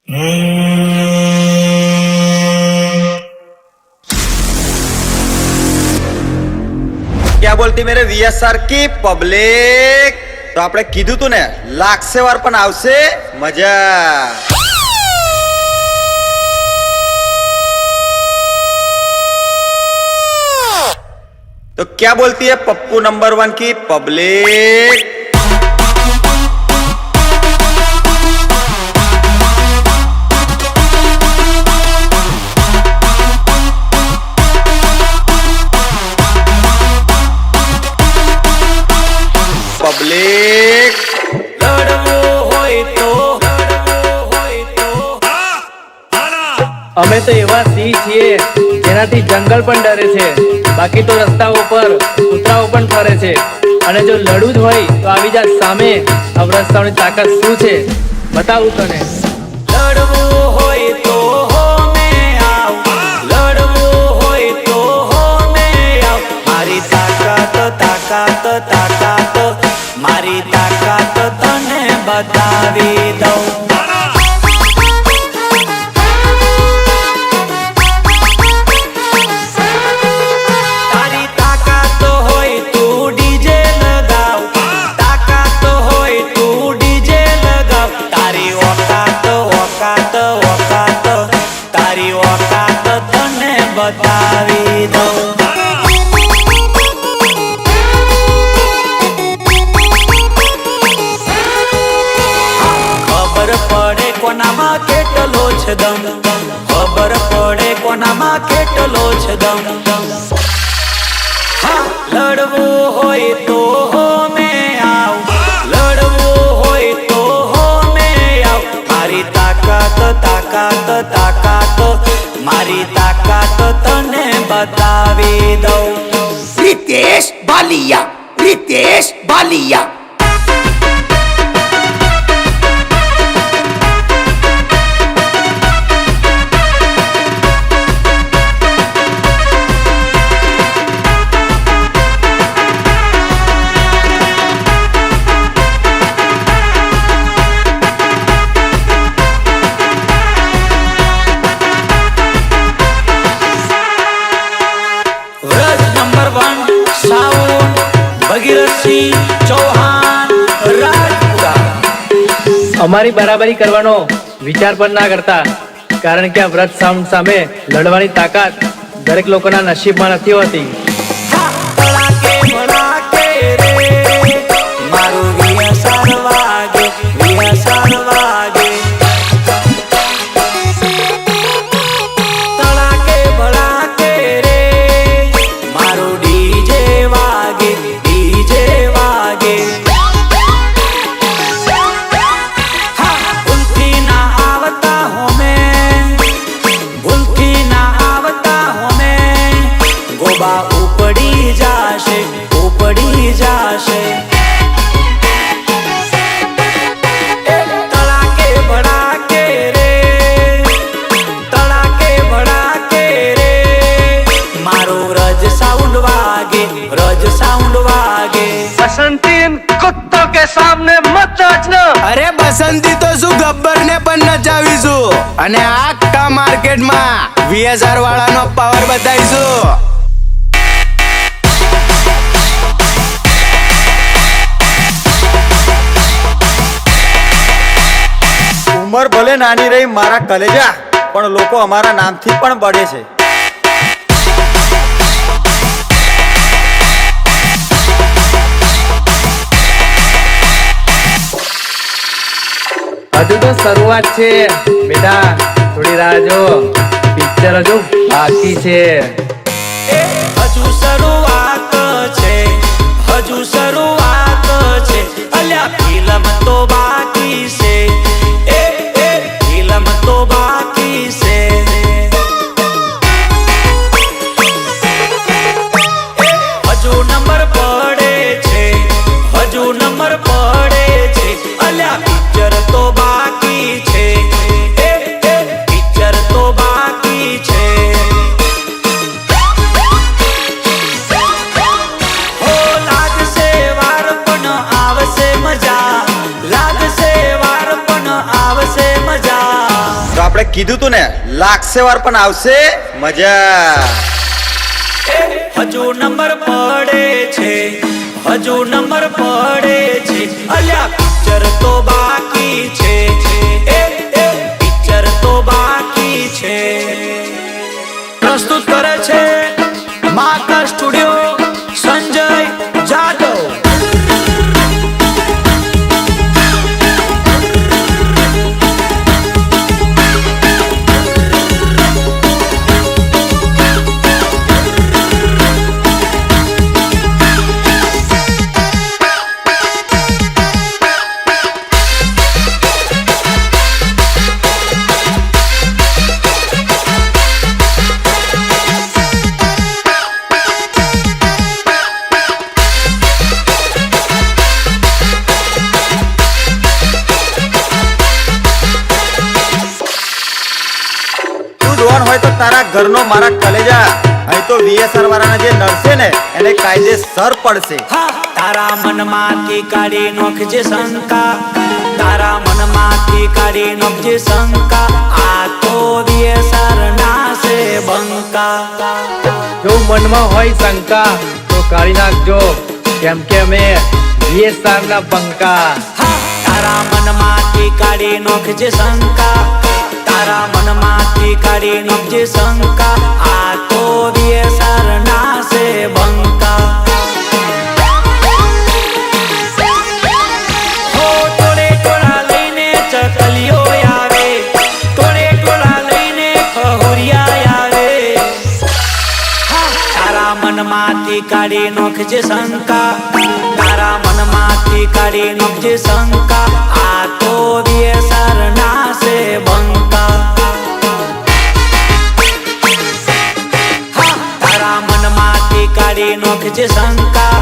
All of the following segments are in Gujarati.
क्या बोलती मेरे वीएसआर की पब्लिक? तो આપણે કીધું તું ને લાગશે વાર પણ આવશે મજા. तो क्या बोलती है पप्पू नंबर 1 की पब्लिक? પબ્લિક અમે તો એવા સિંહ છીએ જેનાથી જંગલ પણ ડરે છે, બાકી તો રસ્તાઓ પર કૂતરાઓ પણ ફરે છે. અને જો લડવું જ હોય તો આવી જા સામે. અવરસ્તાઓની તાકાત શું છે બતાવું તને. લડવું હોય તો હોમે આવ, લડવું હોય તો હોમે આવ. મારી તાકાત તાકાત તાકાત, મારી તાકાત તને બતાવી દઉં. બતાવી દઉં. ખબર પડે કોનામાં કેટલો છે દમ, ખબર પડે કોનામાં કેટલો છે દમ. લડવું હોય તો હોમે આવ, લડવું હોય તો હોમે આવ. મારી તાકાત તાકાત તાકાત, મારી તાકાત તને બતાવી દઉં. रितेश बालिया, रितेश बालिया. અમારી બરાબરી કરવાનો વિચાર પણ ના કરતા, કારણ કે આ વ્રત સાઉન્ડ સામે લડવાની તાકાત દરેક લોકોના નસીબમાં નથી હોતી. મારું વીએસઆર વાગે, વીએસઆર વાગે. તળાકે ભળાકે રે, મારું ડીજે વાગે, ડીજે વાગે. ભૂલથી ના આવતા હોમે, ભૂલથી ના આવતા હોમે. ગોબા ઉપડી જાશે, ઉપડી જાશે. તળાકે ભળાકે રે, તળાકે ભળાકે રે. મારું રજ સાઉન્ડ વાગે, રજ સાઉન્ડ વાગે. બસંતી કુત્તો કે સામને મત નાચના. અરે બસંતી તો શું ગબ્બર ને પણ નચાવીશું, અને આખા માર્કેટમાં વીએસઆર વાળાનો પાવર બતાવીશું. ઉંમર ભલે નાની રહી મારા કલેજા, પણ લોકો અમારા નામથી પણ બળે છે. હજુ તો શરૂઆત છે બેટા, થોડી રાહ જો, પિક્ચર હજુ બાકી છે. હજુ શરૂઆત છે, હજુ શરૂઆત છે. અલ્યા ફિલ્મ તો બાકી છે, ફિલ્મ તો બાકી છે. હજુ નંબર પડે છે, હજુ નંબર પડે છે. અલ્યા પિક્ચર તો બાકી છે, પિક્ચર તો બાકી છે. હો લાગશે વાર પણ આવશે મજા, લાગશે વાર આપણે કીધું તું ને લાગશે વાર પણ આવશે મજા. હજુ નંબર પડે છે, હજુ નંબર પડે છે, અલ્યા પિક્ચર તો બાકી છે, પિક્ચર તો બાકી છે. પ્રસ્તુત કરે છે માતા સ્ટુડિયો, સંજય જાદવ. હોય તો તારા ઘરનો મારા કલેજા, અહીં તો VSR વાળાના જે નરસે ને એને કાયદેસર પડશે. તારા મનમાંથી કાઢી નોખજે શંકા, તારા મનમાંથી કાઢી નોખજે શંકા, આ તો VSR ના છે બંકા. જો મનમાં હોય શંકા તો કાઢી નાખજો, કેમ કે અમે VSR ના બંકા. તારા મનમાંથી કાઢી નોખજે શંકા, તારા મનમાંથી કાઢી નોખજે શંકા, આ તો VSR ના છે બંકા. હો ટોળે ટોળા લઈને ચકલીઓ આવે, ટોળે ટોળા લઈને ખહુરિયા આવે. તારા મનમાંથી કાઢી નોખજે શંકા, તારા મનમાંથી કાઢી નોખજે શંકા, આ તો VSR ના છે બંકા. તારા મનમાંથી કાઢી નોખજે શંકા,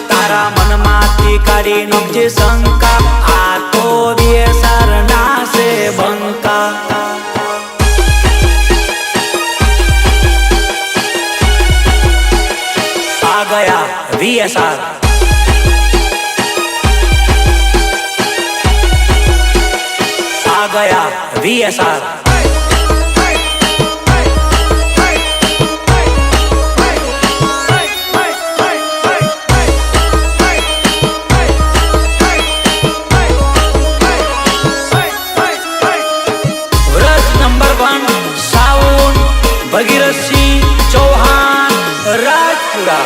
તારા મનમાંથી કાઢી નોખજે શંકા, આ તો VSR ના છે બંકા. आ गया VSR, आ गया VSR. रज नंबर 1 साउंड भगीरथ सिंह चौहान રાજપુરા.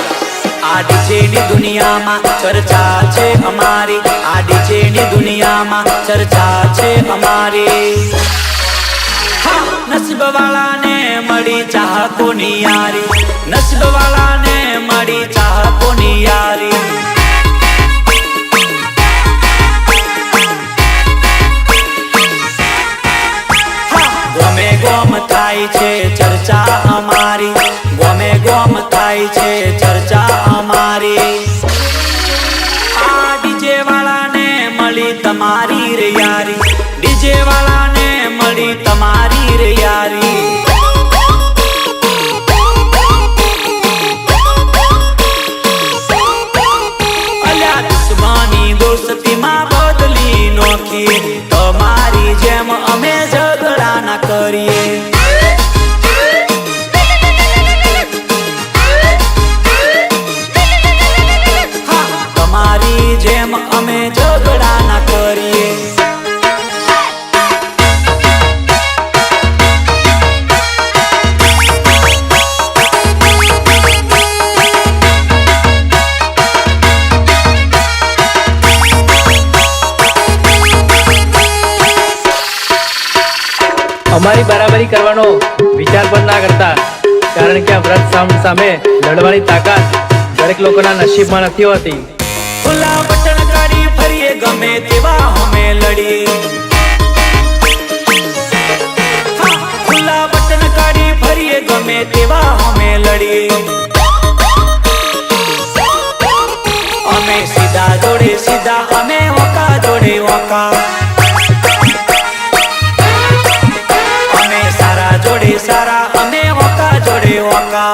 આ ડીજે ની દુનિયામાં ચર્ચા છે અમારી, આ ડીજે ની દુનિયામાં ચર્ચા છે અમારી. નસીબ વાળાને મળી ચાહકોની યારી, નસીબ વાળાને મળી ચાહકોની યારી. ગમે ગોમ થાય છે ચર્ચા અમારી, ગમે ગોમ થાય છે ચર્ચા અમારી. આ ડીજે વાળાને મળી તમારી રે યારી, ડીજે વાળાને મળી તમારી રે યારી. અલ્યા દુશ્મની દોસ્તીમાં બદલી નોખી, તમારી જેમ અમે ઝઘડા ના કરીએ. તમારી જેમ અમે ઝઘડા ના કરીએ. અમારી બરાબરી કરવાનો વિચાર પણ ના કરતા, કારણ કે આ વ્રત સાઉન્ડ સામે લડવાની તાકાત દરેક લોકોના નસીબમાં નથી હોતી. ખુલ્લા બટન કાઢી ફરીએ ગમે તેવા અમે લડીએ. ખુલ્લા બટન કાઢી ફરીએ ગમે તેવા અમે લડીએ. અમે સીધા જોડે સીધા, અમે ઓકા જોડે ઓકા. અમે સારા જોડે સારા, અમે ઓકા જોડે ઓકા.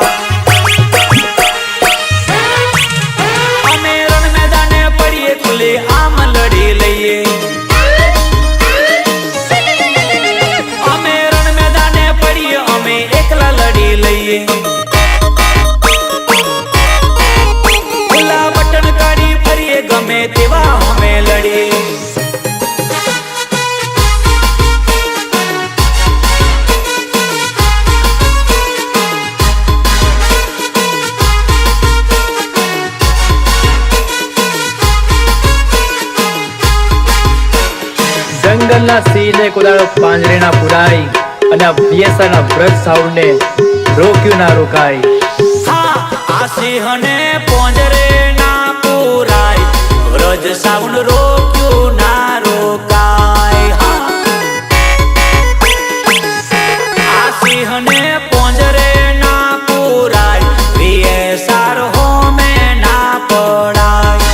અમે રણ મેદાને પડીએ ખુલે આમ લડી લઈએ. અમે જંગલના સિંહને કોદાળો પાંજરે ના પુરાય અને આ VSR ના બ્રજ સાઉન્ડ ને રોક્યું ના રોકાય. હા આ સિંહને પોંજરે ના પુરાય, વ્રજ સાઉન્ડ રોક્યું ના રોકાય. હા આ સિંહને પોંજરે ના પુરાય, VSR હોમે ના પડાય.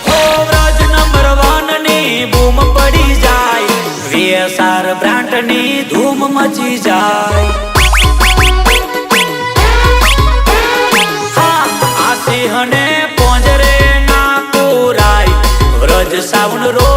હો વ્રજ નંબર 1 ની બૂમ પડી જાય, VSR બ્રાન્ડ ની ધૂમ મચી જાય. હા આ સિંહને પોંજરે ના પુરાય, વ્રજ સાઉન્ડ રો